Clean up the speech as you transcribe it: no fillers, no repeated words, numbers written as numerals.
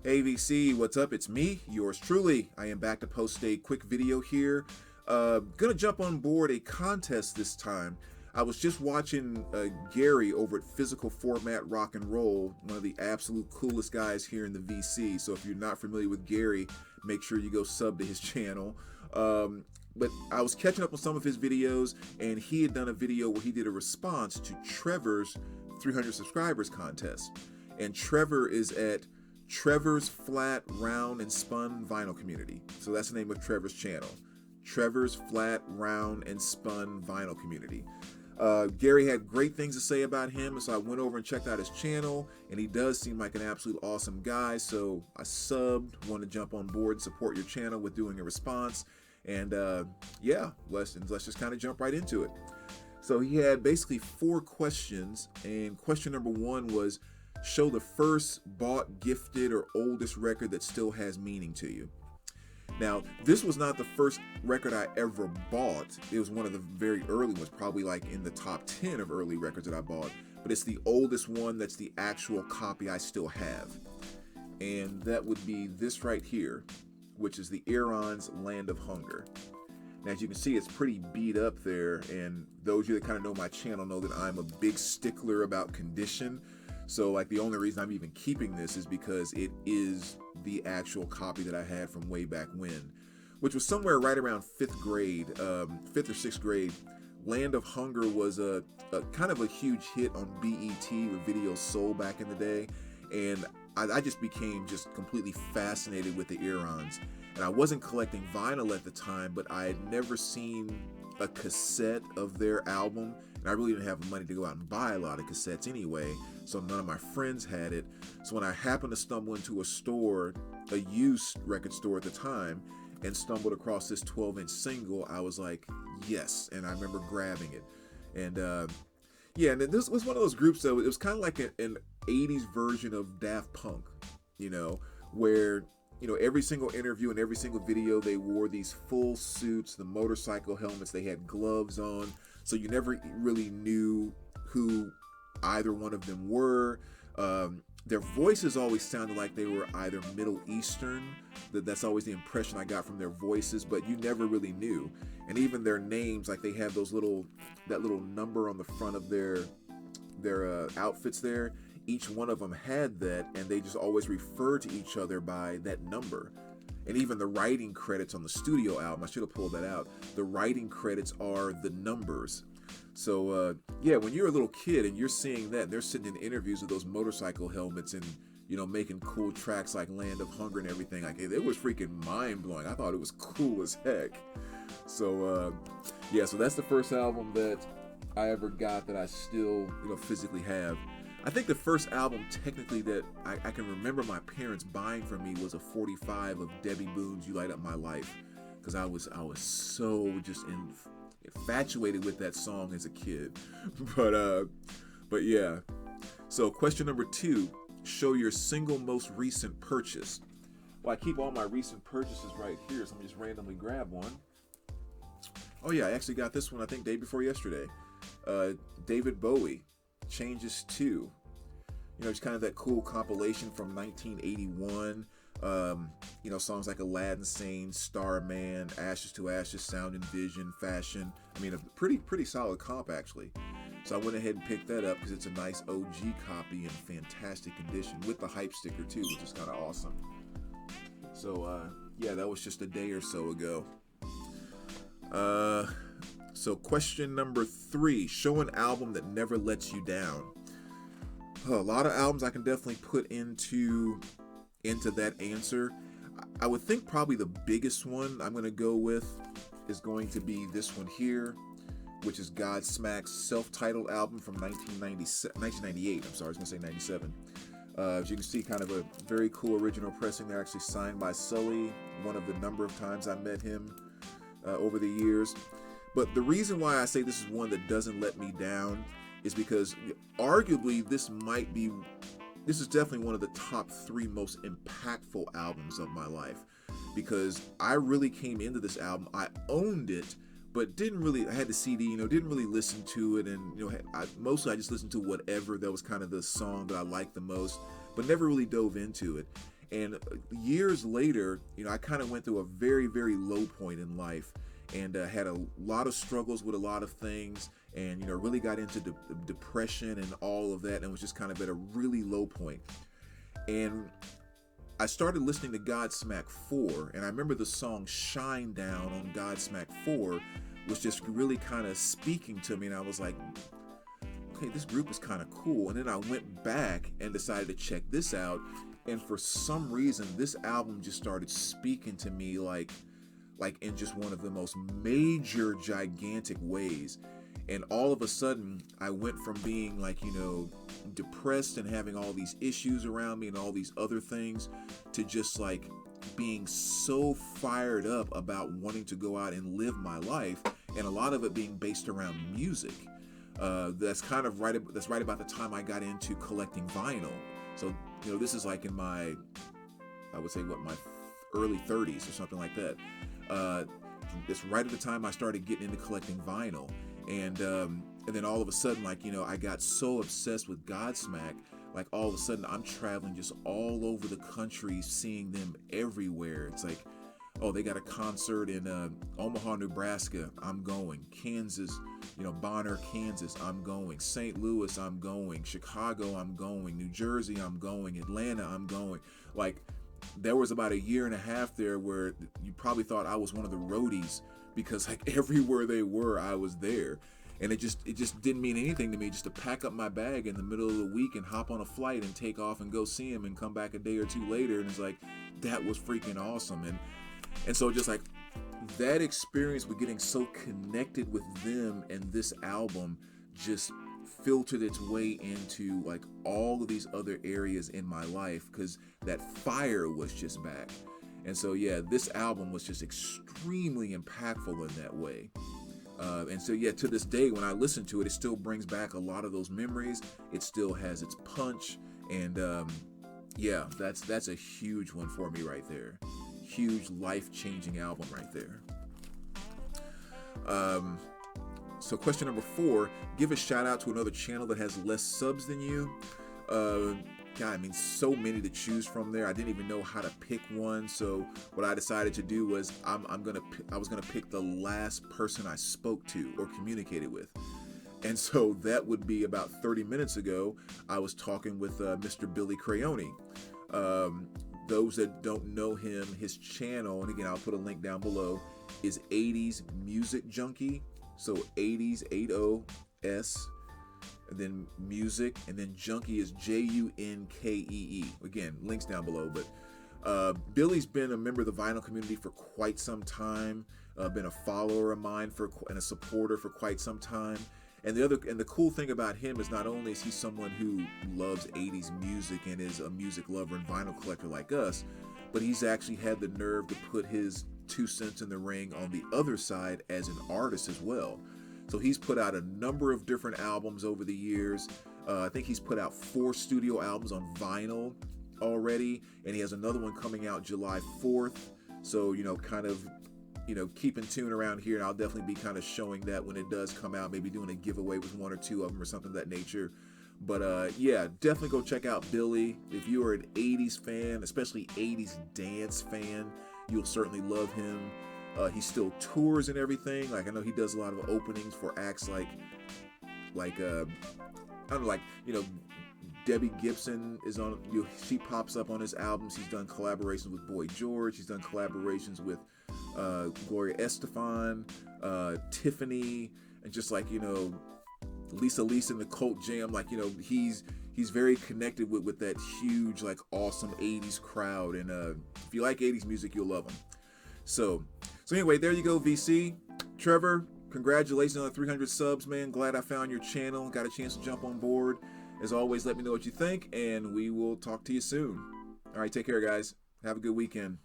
Hey VC, what's up? It's me, yours truly. I am back to post a quick video here. Gonna jump on board a contest this time. I was just watching Gary over at Physical Format Rock and Roll, one of the absolute coolest guys here in the VC. So if you're not familiar with Gary, make sure you go sub to his channel. But I was catching up on some of his videos, and he had done a video where he did a response to Trevor's 300 subscribers contest. And Trevor is at Trevor's Flat, Round, and Spun Vinyl Community. So that's the name of Trevor's channel. Trevor's Flat, Round, and Spun Vinyl Community. Gary had great things to say about him, and so I went over and checked out his channel, and he does seem like an absolute awesome guy. So I subbed, wanted to jump on board and support your channel with doing a response. And yeah, let's just kind of jump right into it. So he had basically 4 questions, and question number 1 was, show the first bought, gifted, or oldest record that still has meaning to you. Now, this was not the first record I ever bought. It was one of the very early ones, probably like in the top 10 of early records that I bought. But it's the oldest one that's the actual copy I still have. And that would be this right here, which is the Iran's Land of Hunger. Now, as you can see, it's pretty beat up there. And those of you that kind of know my channel know that I'm a big stickler about condition. So like the only reason I'm even keeping this is because it is the actual copy that I had from way back when, which was somewhere right around 5th grade, 5th or 6th grade. Land of Hunger was a kind of a huge hit on BET with Video Soul back in the day. And I just became just completely fascinated with the Irons. And I wasn't collecting vinyl at the time, but I had never seen a cassette of their album. And I really didn't have money to go out and buy a lot of cassettes anyway, so none of my friends had it. So when I happened to stumble into a store, a used record store at the time, and stumbled across this 12-inch single, I was like, yes, and I remember grabbing it. And yeah, and this was one of those groups, though, it was kind of like an 80s version of Daft Punk, you know, where, you know, every single interview and every single video, they wore these full suits, the motorcycle helmets, they had gloves on, so you never really knew who either one of them were. Their voices always sounded like they were either Middle Eastern. That's always the impression I got from their voices, but you never really knew. And even their names, like they have that little number on the front of their outfits there. Each one of them had that, and they just always referred to each other by that number. And even the writing credits on the studio album, I should have pulled that out. The writing credits are the numbers. So yeah, when you're a little kid and you're seeing that, and they're sitting in interviews with those motorcycle helmets and, you know, making cool tracks like Land of Hunger and everything, like it was freaking mind blowing. I thought it was cool as heck. So yeah, so that's the first album that I ever got that I still, you know, physically have. I think the first album technically that I can remember my parents buying for me was a 45 of Debbie Boone's You Light Up My Life, because I was so just infatuated with that song as a kid. But yeah. So question number 2, show your single most recent purchase. Well, I keep all my recent purchases right here, so let me just randomly grab one. Oh yeah, I actually got this one I think day before yesterday. David Bowie, Changes 2. You know, it's kind of that cool compilation from 1981. You know, songs like Aladdin Sane, Starman, Ashes to Ashes, Sound and Vision, Fashion. I mean, a pretty solid comp actually. So I went ahead and picked that up because it's a nice OG copy in fantastic condition with the hype sticker too, which is kind of awesome. So yeah, that was just a day or so ago. So question number 3, show an album that never lets you down. A lot of albums I can definitely put into that answer. I would think probably the biggest one I'm going to go with is going to be this one here, which is Godsmack's self-titled album from 1998. I'm sorry, I was going to say 97. As you can see, kind of a very cool original pressing. They're actually signed by Sully, one of the number of times I met him over the years. But the reason why I say this is one that doesn't let me down is because arguably this is definitely one of the top 3 most impactful albums of my life, because I really came into this album, I owned it, but I had the CD, you know, didn't really listen to it, and, you know, mostly I just listened to whatever that was kind of the song that I liked the most, but never really dove into it. And years later, I kind of went through a very, very low point in life, and had a lot of struggles with a lot of things, and really got into depression and all of that, and was just kind of at a really low point. And I started listening to Godsmack 4, and I remember the song Shine Down on Godsmack 4 was just really kind of speaking to me, and I was like, okay, this group is kind of cool. And then I went back and decided to check this out, and for some reason this album just started speaking to me like in just one of the most major, gigantic ways. And all of a sudden I went from being like, depressed and having all these issues around me and all these other things, to just like being so fired up about wanting to go out and live my life, and a lot of it being based around music. That's right about the time I got into collecting vinyl. So this is like in my, I would say my early 30s or something like that. It's right at the time I started getting into collecting vinyl, and then all of a sudden, I got so obsessed with Godsmack, like all of a sudden I'm traveling just all over the country, seeing them everywhere. It's like, oh, they got a concert in Omaha, Nebraska, I'm going. Kansas, Bonner, Kansas, I'm going. St. Louis, I'm going. Chicago, I'm going. New Jersey, I'm going. Atlanta, I'm going. Like, there was about a year and a half there where you probably thought I was one of the roadies, because like everywhere they were, I was there. And it just didn't mean anything to me just to pack up my bag in the middle of the week and hop on a flight and take off and go see them and come back a day or two later. And it's like, that was freaking awesome. And so just like that experience with getting so connected with them and this album just filtered its way into like all of these other areas in my life, because that fire was just back. And so yeah, this album was just extremely impactful in that way. And so yeah, to this day when I listen to it, it still brings back a lot of those memories. It still has its punch, and yeah, that's a huge one for me right there. Huge life-changing album right there. So question number 4, give a shout out to another channel that has less subs than you. God, I mean, so many to choose from there. I didn't even know how to pick one. So what I decided to do was I was gonna pick the last person I spoke to or communicated with. And so that would be about 30 minutes ago. I was talking with Mr. Billy Crayoni. Those that don't know him, his channel, and again, I'll put a link down below, is 80s Music Junkie. So 80s, 80s, and then music, and then junkie is Junkee. Again, links down below. But Billy's been a member of the vinyl community for quite some time, been a follower of mine and a supporter for quite some time. And the cool thing about him is not only is he someone who loves 80s music and is a music lover and vinyl collector like us, but he's actually had the nerve to put his 2 cents in the ring on the other side as an artist as well. So he's put out a number of different albums over the years. I think he's put out 4 studio albums on vinyl already, and he has another one coming out July 4th. So, keep in tune around here, and I'll definitely be kind of showing that when it does come out, maybe doing a giveaway with 1 or 2 of them or something of that nature. But yeah, definitely go check out Billy. If you are an 80s fan, especially 80s dance fan, you'll certainly love him. He still tours and everything. Like, I know he does a lot of openings for acts like Debbie Gibson is on. She pops up on his albums. He's done collaborations with Boy George. He's done collaborations with Gloria Estefan, Tiffany, and just like Lisa and the Cult Jam. Like he's very connected with that huge, like, awesome 80s crowd. And if you like 80s music, you'll love him. So anyway, there you go, VC. Trevor, congratulations on the 300 subs, man. Glad I found your channel. Got a chance to jump on board. As always, let me know what you think, and we will talk to you soon. All right, take care, guys. Have a good weekend.